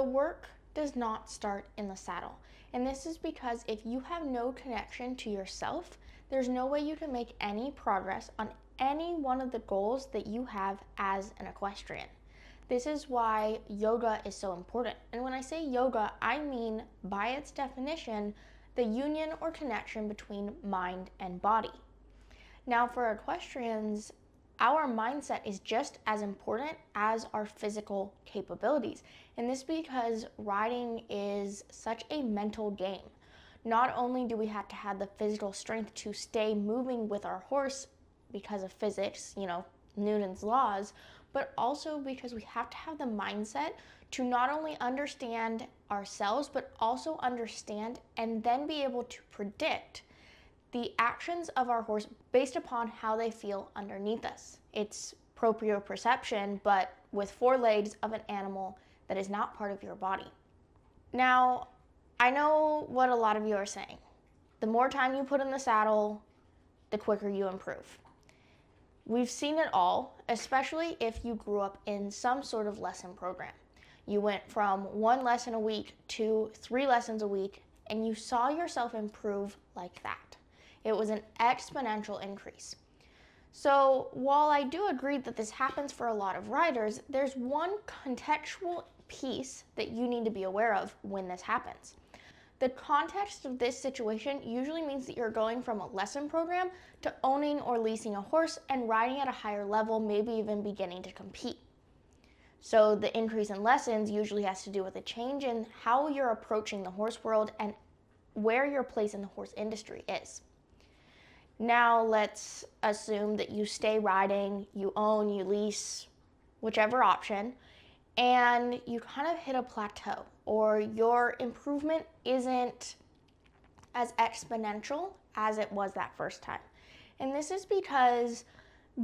The work does not start in the saddle. And this is because if you have no connection to yourself, there's no way you can make any progress on any one of the goals that you have as an equestrian. This is why yoga is so important. And when I say yoga, I mean, by its definition, the union or connection between mind and body. Now, for equestrians, our mindset is just as important as our physical capabilities. And this because riding is such a mental game. Not only do we have to have the physical strength to stay moving with our horse because of physics, Newton's laws, but also because we have to have the mindset to not only understand ourselves, but also understand and then be able to predict the actions of our horse based upon how they feel underneath us. It's proprioception, but with 4 legs of an animal that is not part of your body. Now, I know what a lot of you are saying. The more time you put in the saddle, the quicker you improve. We've seen it all, especially if you grew up in some sort of lesson program. You went from 1 lesson a week to 3 lessons a week, and you saw yourself improve like that. It was an exponential increase. So while I do agree that this happens for a lot of riders, there's one contextual piece that you need to be aware of when this happens. The context of this situation usually means that you're going from a lesson program to owning or leasing a horse and riding at a higher level, maybe even beginning to compete. So the increase in lessons usually has to do with a change in how you're approaching the horse world and where your place in the horse industry is. Now let's assume that you stay riding, you own, you lease, whichever option, and you kind of hit a plateau, or your improvement isn't as exponential as it was that first time. And this is because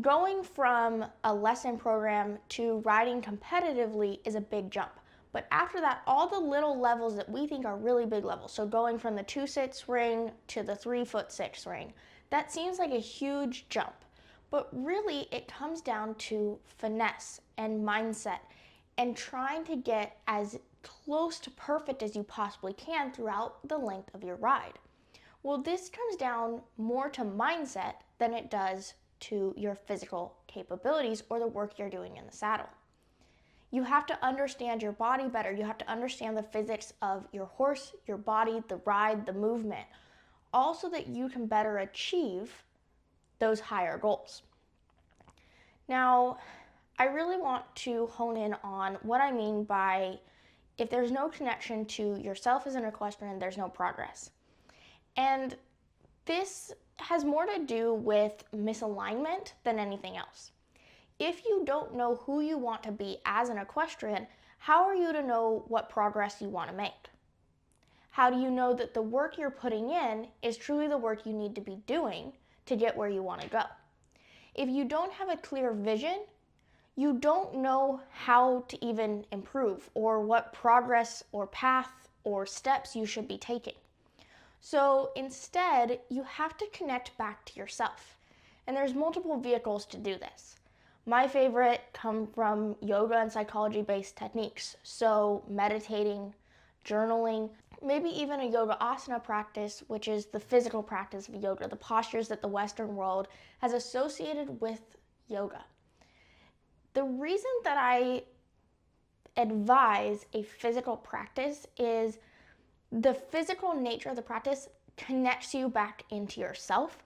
going from a lesson program to riding competitively is a big jump. But after that, all the little levels that we think are really big levels, so going from the 2-sit ring to the 3'6" ring, that seems like a huge jump. But really, it comes down to finesse and mindset and trying to get as close to perfect as you possibly can throughout the length of your ride. Well, this comes down more to mindset than it does to your physical capabilities or the work you're doing in the saddle. You have to understand your body better. You have to understand the physics of your horse, your body, the ride, the movement, all so that you can better achieve those higher goals. Now, I really want to hone in on what I mean by if there's no connection to yourself as an equestrian, there's no progress. And this has more to do with misalignment than anything else. If you don't know who you want to be as an equestrian, how are you to know what progress you want to make? How do you know that the work you're putting in is truly the work you need to be doing to get where you want to go? If you don't have a clear vision, you don't know how to even improve or what progress or path or steps you should be taking. So instead, you have to connect back to yourself. And there's multiple vehicles to do this. My favorite come from yoga and psychology-based techniques. So meditating, journaling, maybe even a yoga asana practice, which is the physical practice of yoga, the postures that the Western world has associated with yoga. The reason that I advise a physical practice is the physical nature of the practice connects you back into yourself.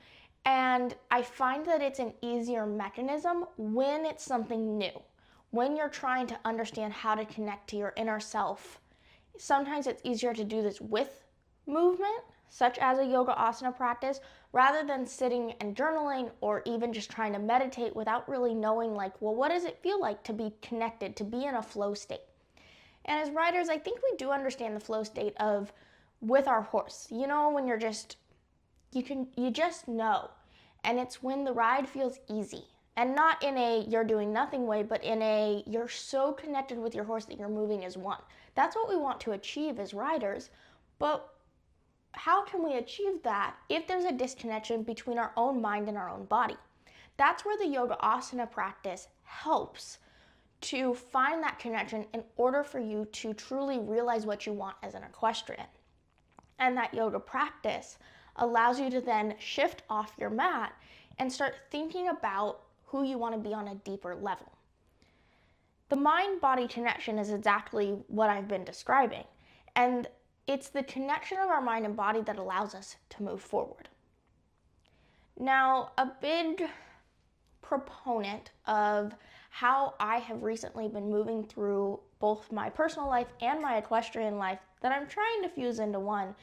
And I find that it's an easier mechanism when it's something new. When you're trying to understand how to connect to your inner self, sometimes it's easier to do this with movement, such as a yoga asana practice, rather than sitting and journaling or even just trying to meditate without really knowing what does it feel like to be connected, to be in a flow state. And as riders, I think we do understand the flow state of with our horse. When you just know. And it's when the ride feels easy. And not in a you're doing nothing way, but in a you're so connected with your horse that you're moving as one. That's what we want to achieve as riders. But how can we achieve that if there's a disconnection between our own mind and our own body? That's where the yoga asana practice helps to find that connection in order for you to truly realize what you want as an equestrian. And that yoga practice allows you to then shift off your mat and start thinking about who you want to be on a deeper level. The mind-body connection is exactly what I've been describing, and it's the connection of our mind and body that allows us to move forward. Now, a big proponent of how I have recently been moving through both my personal life and my equestrian life that I'm trying to fuse into one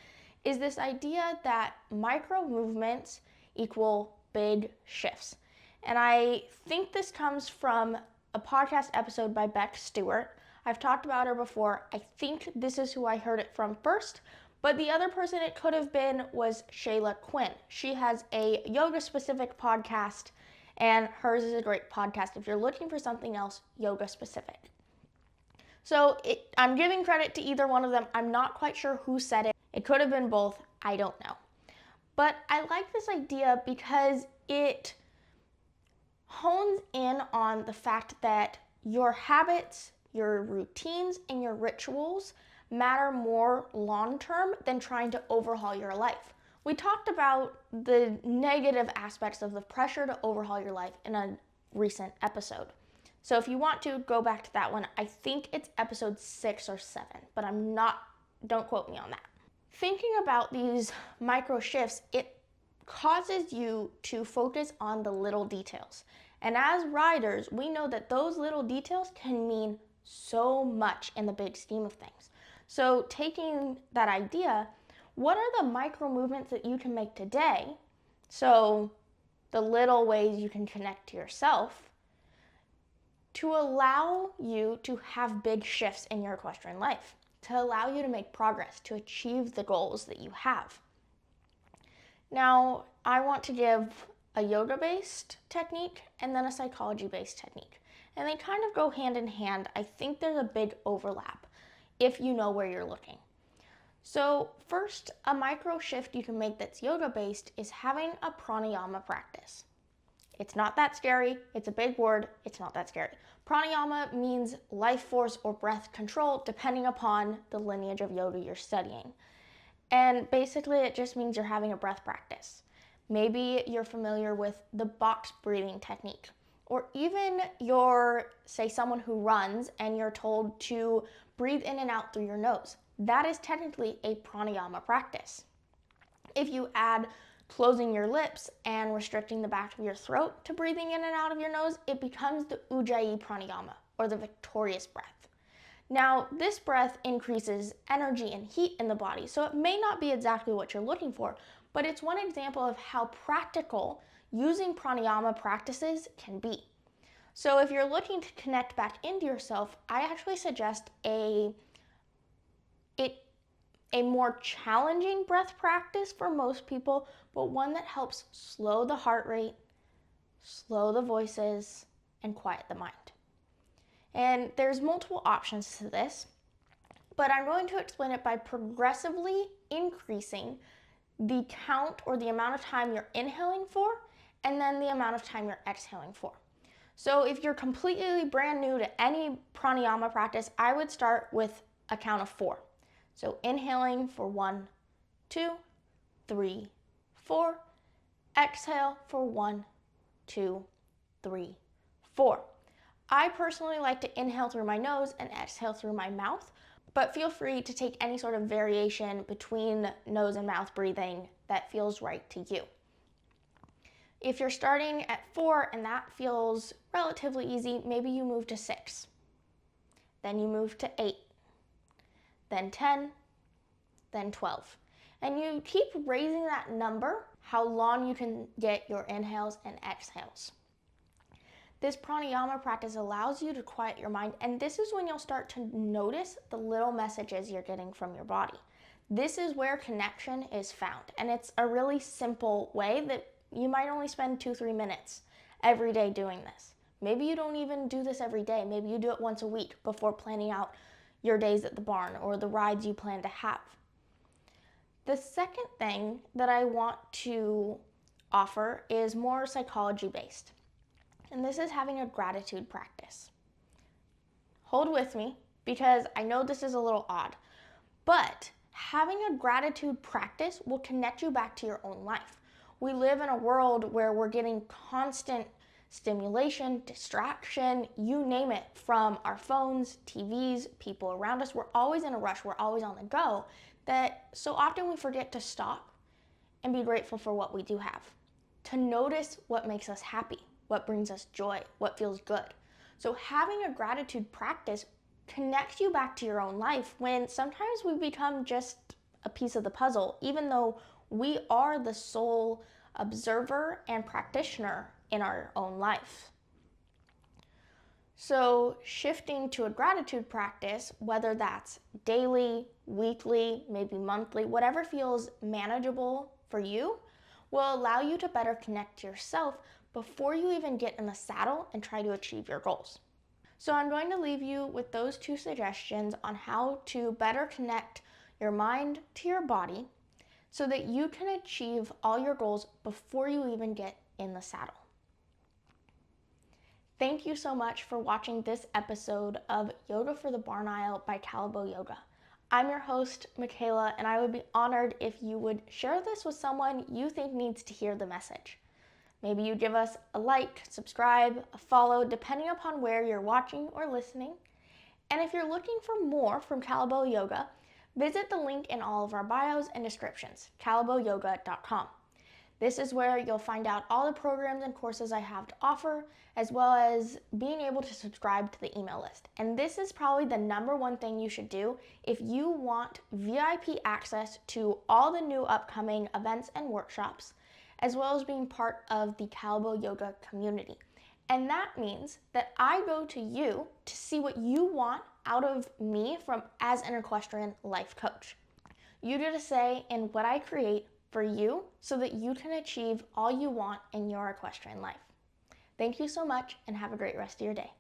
is this idea that micro movements equal big shifts. And I think this comes from a podcast episode by Beck Stewart. I've talked about her before. I think this is who I heard it from first, but the other person it could have been was Shayla Quinn. She has a yoga-specific podcast, and hers is a great podcast if you're looking for something else yoga-specific. So I'm giving credit to either one of them. I'm not quite sure who said it. It could have been both. I don't know. But I like this idea because it hones in on the fact that your habits, your routines, and your rituals matter more long-term than trying to overhaul your life. We talked about the negative aspects of the pressure to overhaul your life in a recent episode. So if you want to go back to that one, I think it's episode 6 or 7, but don't quote me on that. Thinking about these micro shifts, it causes you to focus on the little details. And as riders, we know that those little details can mean so much in the big scheme of things. So taking that idea, what are the micro movements that you can make today? So the little ways you can connect to yourself to allow you to have big shifts in your equestrian life, to allow you to make progress, to achieve the goals that you have. Now, I want to give a yoga-based technique and then a psychology-based technique. And they kind of go hand in hand. I think there's a big overlap if you know where you're looking. So first, a micro shift you can make that's yoga-based is having a pranayama practice. It's not that scary. It's a big word. It's not that scary. Pranayama means life force or breath control, depending upon the lineage of yoga you're studying. And basically, it just means you're having a breath practice. Maybe you're familiar with the box breathing technique, or even you're, say, someone who runs and you're told to breathe in and out through your nose. That is technically a pranayama practice. If you add closing your lips and restricting the back of your throat to breathing in and out of your nose, it becomes the Ujjayi pranayama, or the victorious breath. Now, this breath increases energy and heat in the body, so it may not be exactly what you're looking for, but it's one example of how practical using pranayama practices can be. So if you're looking to connect back into yourself, I actually suggest a more challenging breath practice for most people, but one that helps slow the heart rate, slow the voices, and quiet the mind. And there's multiple options to this, but I'm going to explain it by progressively increasing the count or the amount of time you're inhaling for, and then the amount of time you're exhaling for. So if you're completely brand new to any pranayama practice, I would start with a count of 4. So inhaling for 1, 2, 3, 4. Exhale for 1, 2, 3, 4. I personally like to inhale through my nose and exhale through my mouth, but feel free to take any sort of variation between nose and mouth breathing that feels right to you. If you're starting at 4 and that feels relatively easy, maybe you move to 6. Then you move to 8. Then 10, then 12. And you keep raising that number, how long you can get your inhales and exhales. This pranayama practice allows you to quiet your mind, and this is when you'll start to notice the little messages you're getting from your body. This is where connection is found, and it's a really simple way that you might only spend 2-3 minutes every day doing this. Maybe you don't even do this every day. Maybe you do it once a week before planning out your days at the barn or the rides you plan to have. The second thing that I want to offer is more psychology-based, and this is having a gratitude practice. hold with me because I know this is a little odd, but having a gratitude practice will connect you back to your own life. We live in a world where we're getting constant stimulation, distraction, you name it, from our phones, TVs, people around us. We're always in a rush, we're always on the go, that so often we forget to stop and be grateful for what we do have, to notice what makes us happy, what brings us joy, what feels good. So having a gratitude practice connects you back to your own life when sometimes we become just a piece of the puzzle, even though we are the sole observer and practitioner in our own life. So shifting to a gratitude practice, whether that's daily, weekly, maybe monthly, whatever feels manageable for you, will allow you to better connect to yourself before you even get in the saddle and try to achieve your goals. So I'm going to leave you with those 2 suggestions on how to better connect your mind to your body so that you can achieve all your goals before you even get in the saddle. Thank you so much for watching this episode of Yoga for the Barn Aisle by Callebaut Yoga. I'm your host, Makayla, and I would be honored if you would share this with someone you think needs to hear the message. Maybe you give us a like, subscribe, a follow, depending upon where you're watching or listening. And if you're looking for more from Callebaut Yoga, visit the link in all of our bios and descriptions, callebautyoga.com. This is where you'll find out all the programs and courses I have to offer, as well as being able to subscribe to the email list. And this is probably the #1 thing you should do if you want VIP access to all the new upcoming events and workshops, as well as being part of the Callebaut Yoga community. And that means that I go to you to see what you want out of me as an equestrian life coach. You get a say in what I create for you so that you can achieve all you want in your equestrian life. Thank you so much and have a great rest of your day.